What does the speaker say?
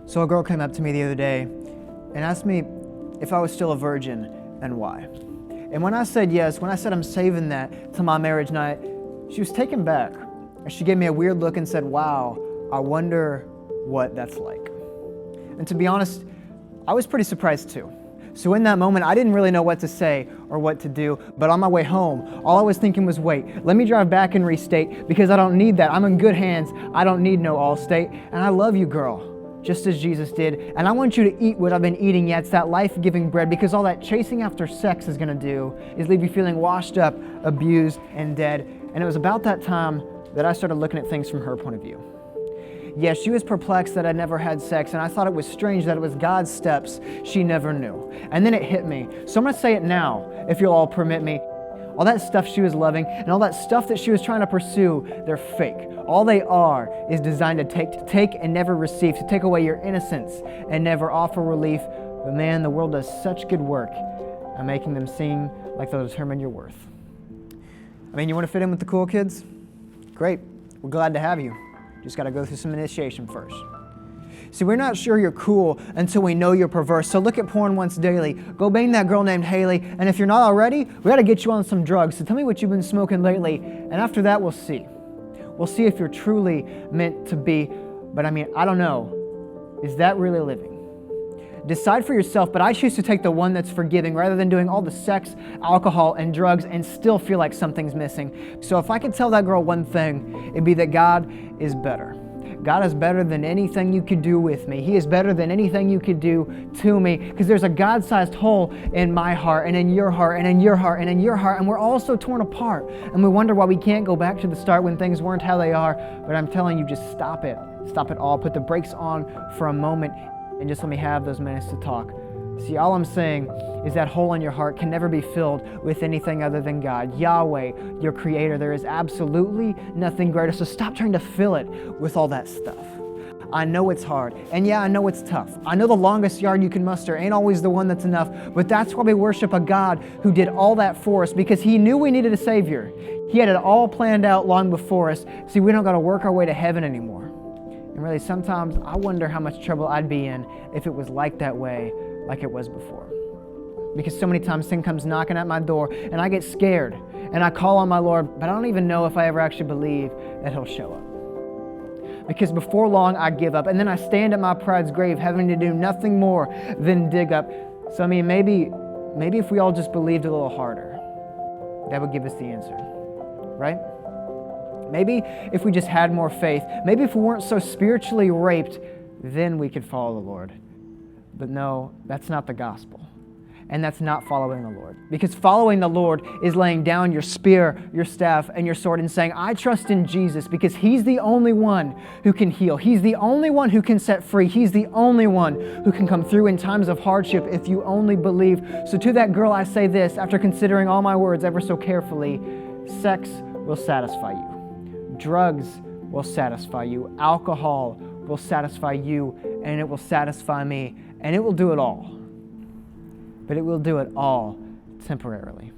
So a girl came up to me the other day and asked me if I was still a virgin and why. And when I said yes, when I said I'm saving that to my marriage night, she was taken back. And she gave me a weird look and said, "Wow, I wonder what that's like." And to be honest, I was pretty surprised too. So in that moment, I didn't really know what to say or what to do, but on my way home, all I was thinking was, wait, let me drive back and restate because I don't need that. I'm in good hands. I don't need no Allstate. And I love you, girl, just as Jesus did. And I want you to eat what I've been eating yet. It's that life-giving bread, because all that chasing after sex is gonna do is leave you feeling washed up, abused, and dead. And it was about that time that I started looking at things from her point of view. Yes, she was perplexed that I'd never had sex, and I thought it was strange that it was God's steps she never knew. And then it hit me. So I'm gonna say it now, if you'll all permit me. All that stuff she was loving and all that stuff that she was trying to pursue, they're fake. All they are is designed to take and never receive, to take away your innocence and never offer relief. But man, the world does such good work at making them seem like they'll determine your worth. I mean, you wanna fit in with the cool kids? Great, we're glad to have you. Just got to go through some initiation first. See, we're not sure you're cool until we know you're perverse. So look at porn once daily. Go bang that girl named Haley. And if you're not already, we got to get you on some drugs. So tell me what you've been smoking lately. And after that, we'll see. We'll see if you're truly meant to be. But I mean, I don't know. Is that really living? Decide for yourself, but I choose to take the one that's forgiving rather than doing all the sex, alcohol, and drugs and still feel like something's missing. So if I could tell that girl one thing, it'd be that God is better. God is better than anything you could do with me. He is better than anything you could do to me, because there's a God-sized hole in my heart and in your heart and in your heart and in your heart, and we're all so torn apart, and we wonder why we can't go back to the start when things weren't how they are. But I'm telling you, just stop it. Stop it all. Put the brakes on for a moment and just let me have those minutes to talk. See, all I'm saying is that hole in your heart can never be filled with anything other than God, Yahweh, your creator. There is absolutely nothing greater. So stop trying to fill it with all that stuff. I know it's hard, and yeah, I know it's tough. I know the longest yard you can muster ain't always the one that's enough, but that's why we worship a God who did all that for us, because He knew we needed a Savior. He had it all planned out long before us. See, we don't got to work our way to heaven anymore. And really, sometimes I wonder how much trouble I'd be in if it was like that way, like it was before. Because so many times sin comes knocking at my door, and I get scared, and I call on my Lord, but I don't even know if I ever actually believe that He'll show up. Because before long, I give up, and then I stand at my pride's grave, having to do nothing more than dig up. So I mean, maybe if we all just believed a little harder, that would give us the answer, right? Maybe if we just had more faith, maybe if we weren't so spiritually raped, then we could follow the Lord. But no, that's not the gospel. And that's not following the Lord. Because following the Lord is laying down your spear, your staff, and your sword and saying, I trust in Jesus because He's the only one who can heal. He's the only one who can set free. He's the only one who can come through in times of hardship if you only believe. So to that girl, I say this, after considering all my words ever so carefully: sex will satisfy you. Drugs will satisfy you. Alcohol will satisfy you, and it will satisfy me, and it will do it all. But it will do it all temporarily.